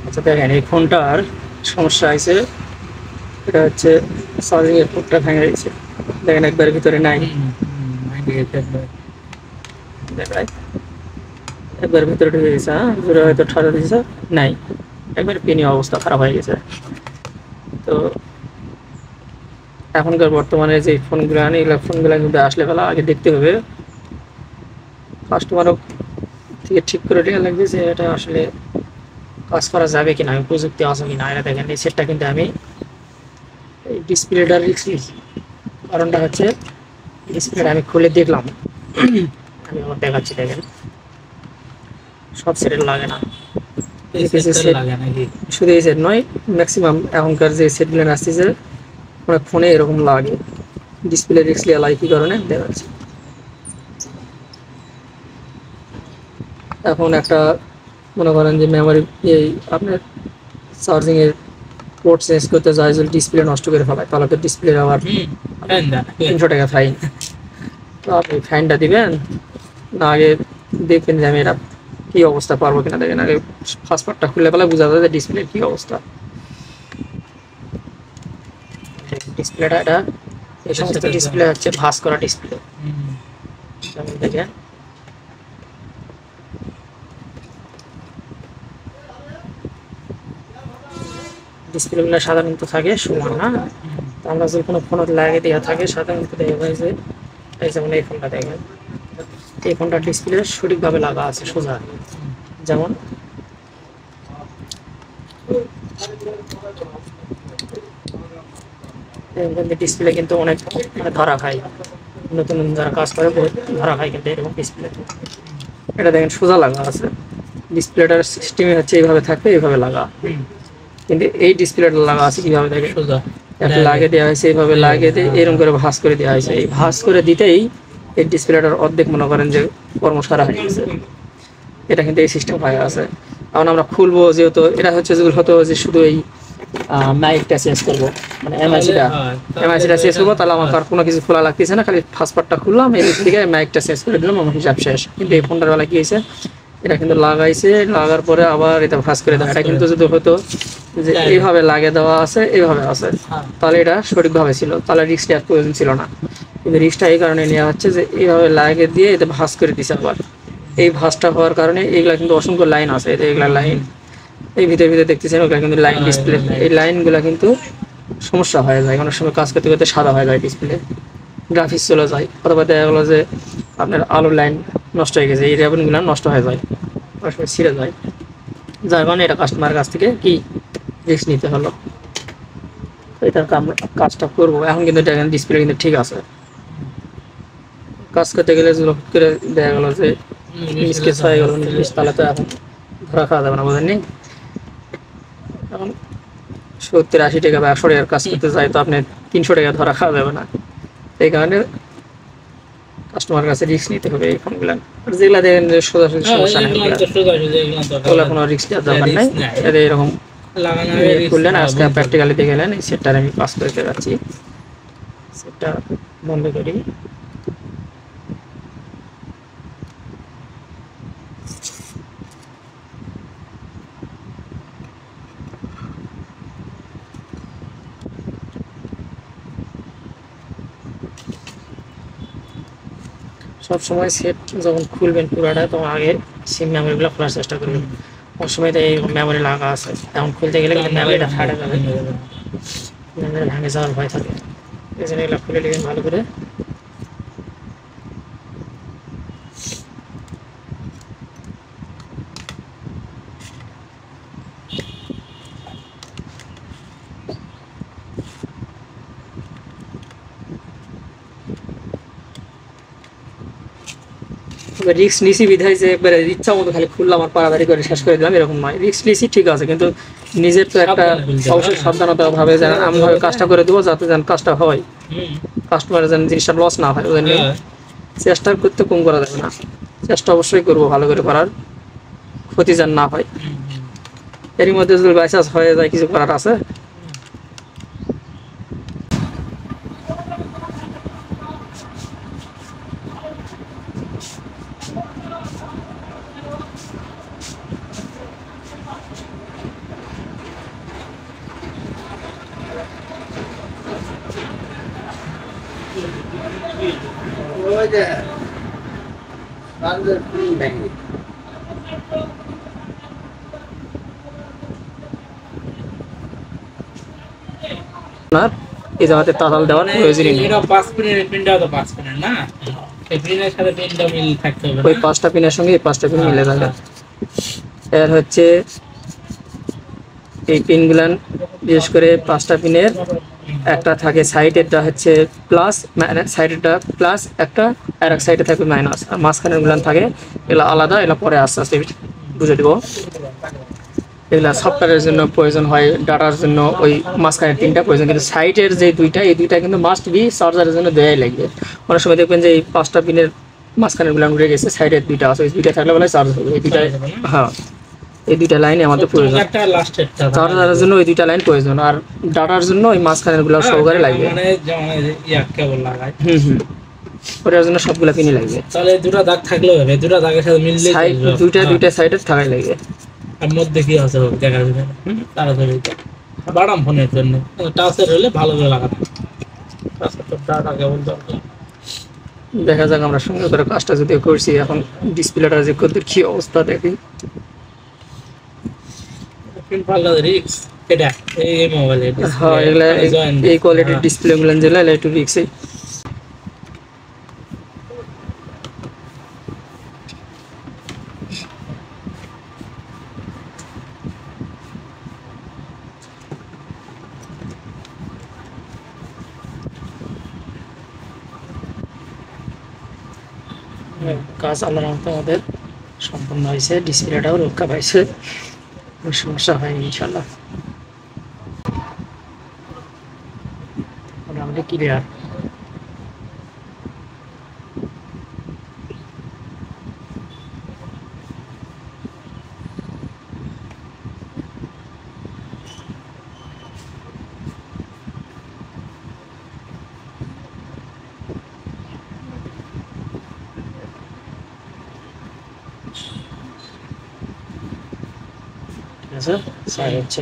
আচ্ছা দেখেন এই ফোনটার সমস্যা আছে, এটা হচ্ছে চার্জিং এর পোর্টটা ভেঙে গেছে। দেখেন একবার ভিতরে নাই, একবার ভিতরে ঢুকে গেছে। হ্যাঁ ভিতরে হয়তো ঠাড়া দিয়েছে, নাই, একবার পিনি অবস্থা খারাপ হয়ে গেছে। তো এখনকার বর্তমানে যে ফোনগুলো আনে এগুলো ফোনগুলো কিন্তু আসলে বেলা আগে দেখতে হবে, কাস্টমারও থেকে ঠিক করে দেওয়া লাগবে যে এটা আসলে কাজ করা যাবে কিনা, আমি প্রযুক্তি আছে কিনা। এটা দেখেন এই সেটটা কিন্তু আমি এই ডিসপ্লেটা রিক্স নিয়েছি, কারণটা হচ্ছে ডিসপ্লেটা আমি খুলে দেখলাম। আমি আমার দেখাচ্ছি, দেখেন সব সেটের লাগে না, শুধু এই সেট নয়, ম্যাক্সিমাম এখনকার যে সেটগুলো আসতেছে অনেক ফোনে এরকম লাগে। ডিসপ্লে রিক্স লিয়া লাগে কি কারণে দেখাচ্ছি। এখন একটা মনে করেন যে মেমোরি এই আপনার চার্জিংয়ের পোর্ট চেঞ্জ করতে যায়, যদি ডিসপ্লে নষ্ট করে ফেলায় তাহলে তো ডিসপ্লে আবার 300 টাকা ফাইন। তো আপনি ফাইনটা দিবেন না, আগে দেখবেন যে আমি এটা কী অবস্থা পারবো কিনা। দেখেন আগে ফার্স্ট পার্টটা খুলে ফেলা বোঝা যায় যে ডিসপ্লের কী অবস্থা। ডিসপ্লেটা এটা এই সমস্ত ডিসপ্লে হচ্ছে ভাঁজ করা ডিসপ্লে। দেখেন ডিসপ্লেগুলো সাধারণত থাকে সমান। হ্যাঁ তো আমরা যদি কোনো ফোন লাগিয়ে দেওয়া থাকে সাধারণত দেখা যায় যে এই যেমন এই ফোনটা দেখেন, এই ফোনটার ডিসপ্লে সঠিকভাবে লাগা আছে সোজা। যেমন ডিসপ্লে কিন্তু অনেক মানে ধরা খায়, নতুন নতুন যারা কাজ করে বহুত ধরা খায় কিন্তু এরকম ডিসপ্লে। এটা দেখেন সোজা লাগা আছে, ডিসপ্লেটার সিস্টেমে হচ্ছে এইভাবে থাকবে, এইভাবে লাগা। কিন্তু এই ডিসপ্লেটা লাগা আছে কিভাবে দেখেন, সোজা একটা লাগিয়ে দেওয়া হয়েছে, এইভাবে লাগিয়ে দিয়ে এরকম করে ভাঁজ করে দেওয়া হয়েছে। এই ভাঁজ করে দিতেই এই ডিসপ্লেটার অর্ধেক মনে করেন যে কর্মসারা হয়ে গেছে। এটা কিন্তু এই সিস্টেম হয়ে আছে। এখন আমরা খুলবো, যেহেতু এটা হচ্ছে যেগুলো হতো যে শুধু এই মাইকটা চেঞ্জ করবো, মানে এমআইসিটা চেঞ্জ করবো, তাহলে আমার আর কোনো কিছু খোলা লাগতেছে না, খালি ফার্স্ট পার্টটা খুললাম এই দিকে মাইকটা চেঞ্জ করে দিলাম, আমার হিসাব শেষ। কিন্তু এই ফোনটার বেলা কি হয়েছে, এটা কিন্তু লাগাইছে, লাগার পরে আবার এটা ভাঁজ করে দেওয়া। এটা কিন্তু যদি হতো যে এইভাবে লাগিয়ে দেওয়া আছে, এইভাবে আছে, তাহলে এটা সঠিকভাবে ছিল, তাহলে রিস্কটা আর প্রয়োজন ছিল না। কিন্তু রিস্কটা এই কারণে নেওয়া হচ্ছে যে এইভাবে লাগিয়ে দিয়ে এটা ভাঁজ করে দিছে। আবার এই ভাঁজটা হওয়ার কারণে এইগুলা কিন্তু অসংখ্য লাইন আছে, এইগুলা লাইন এই ভিতরে ভিতরে দেখতেছেন, ওগুলা কিন্তু লাইন ডিসপ্লে, এই লাইনগুলো কিন্তু সমস্যা হয়ে যায়। অনেক সময় কাজ করতে করতে সাদা হয়ে যায় ডিসপ্লে, গ্রাফিক্স চলে যায়, অথবা দেখা গেলো যে আপনার আলোর লাইন নষ্ট হয়ে গেছে, এই রেবনগুলো নষ্ট হয়ে যায়, অনেক সময় ছিঁড়ে যায়। যার কারণে এটা কাস্টমারের কাছ থেকে কি রিস্ক নিতে হলো। তো এটার কাজটা করবো এখন, কিন্তু দেখেন ডিসপ্লে কিন্তু ঠিক আছে। কাজ করতে গেলে করে দেখা গেলো যে স্কেচ হয়ে গেল, তাহলে তো এখন ধরা খাওয়া যাবে না, বোঝেননি। এখন 70-80 টাকা বা 100 টাকার কাজ করতে চাই, তো আপনি 300 টাকা ধরা খাওয়া যাবে না। এই কারণে কাস্টমার কাছে রিস্ক নিতে হবে এই ফোনগুলো। আর যেগুলো দেখেন যে সোজাসুজি সমস্যা নেই, ওগুলো কোনো রিস্ক দেওয়ার দরকার নেই। এটা এরকম করলেন, আজকে প্র্যাকটিক্যালি দেখে গেলেন। এই সেটটার আমি পাস করতে যাচ্ছি, সেটটা বন্ধ করি। সবসময় সেট যখন খুলবেন পুরাটা, তখন আগে সিম মেমোরিগুলো খোলার চেষ্টা করবেন। ওর সময় তো এই মেমোরি লাগা আছে, এখন খুলতে গেলে কিন্তু মেমোরিটা ফাটে যাবে, মেমোরি ভেঙে যাওয়ার ভয় থাকে। এই জন্য এগুলো খুলে নেবেন ভালো করে। রিক্স নিছি বিধায় যে একবারে ইচ্ছা মতো খালি খুললাম আর পাড়াদারি করে শেষ করে দিলাম, এরকম নয়। রিক্স নিছি ঠিক আছে, কিন্তু নিজের তো একটা অবশ্যই সাবধানতা ভাবে যেন আমি ভাবে কাজটা করে দেবো, যাতে যেন কাজটা হয়, কাস্টমারের যেন জিনিসটা লস না হয়। ওদের চেষ্টা করতে কম করা যাবে না, চেষ্টা অবশ্যই করবো ভালো করে করার, ক্ষতি যেন না হয়। এরই মধ্যে যদি বাইচান্স হয়ে যায় কিছু করার আছে। আপনার এই জায়গাতে তাতাল দেওয়ার প্রয়োজনই নেই। এটা 5 পিনের পিনটাও তো 5 পিনের না, এই পিনের সাথে পিনটা মিল থাকতে হবে ওই না? 5টা পিনের সঙ্গে এই 5টা পিন মিলে থাকে। এর হচ্ছে এই পিনগুলান বিশেষ করে 5টা পিনের একটা থাকে সাইডেরটা হচ্ছে প্লাস, সাইডেরটা প্লাস একটা, আর এক সাইডে থাকবে মাইনাস, আর মাঝখানের গুলান থাকে এগুলো আলাদা, এগুলো পরে আস্তে আস্তে বুঝে দেবো। এগুলা সফটওয়্যারের জন্য প্রয়োজন হয়, ডাটার জন্য ওই মাঝখানের 3টা প্রয়োজন, কিন্তু সাইডের যে দুইটা, এই দুইটা কিন্তু মাস্ট বি চার্জারের জন্য দেয়াই লাগবে। অনেক সময় দেখবেন যে এই 5টা পিনের মাঝখানের গুলান উঠে গেছে, সাইডের দুইটা আছে, ওই দুইটা থাকলে বলে চার্জ হবে। এই দুইটা, হ্যাঁ এই দুইটা লাইনে আমাদের প্রয়োজন। একটা লাস্টেরটা চার্জারের জন্য ওই দুইটা লাইন প্রয়োজন, আর ডাটার জন্য ওই মাঝখানের গুলো সহকারে লাগবে। মানে যেমন ইয়া কেবল লাগায়, ওটার জন্য সবগুলা পিনই লাগবে। তাহলে দুটো দাগ থাকলেও হবে, দুটো দাগের সাথে মিললে সাইড দুইটা সাইডের থাকাই লাগবে। আর মধ্যে কি আছে হোক দেখা যাবে তাড়াতাড়ি। বাদাম ফোনের জন্য টাচের হলে ভালো করে লাগাতে, টাচের তো ডাটা কেবল দরকার। দেখা যাক আমরা সুন্দর করে কাজটা যদি করছি। এখন ডিসপ্লেটা যে কত কি অবস্থা দেখি। পিন পাল্লা রিক্স এটা এই মোবাইলে, হ্যাঁ এগুলা এই কোয়ালিটির ডিসপ্লে গুলো যেগুলা এগুলা একটু রিক্সই। কাজ আল্লাহর রহমতে আমাদের সম্পূর্ণ হয়েছে, ডিসপ্লেটাও রক্ষা পাইছে, কোনো সমস্যা হয়নি ইনশাল্লাহ, মোটামুটি ক্লিয়ার। ঠিক আছে, সাইড হচ্ছে।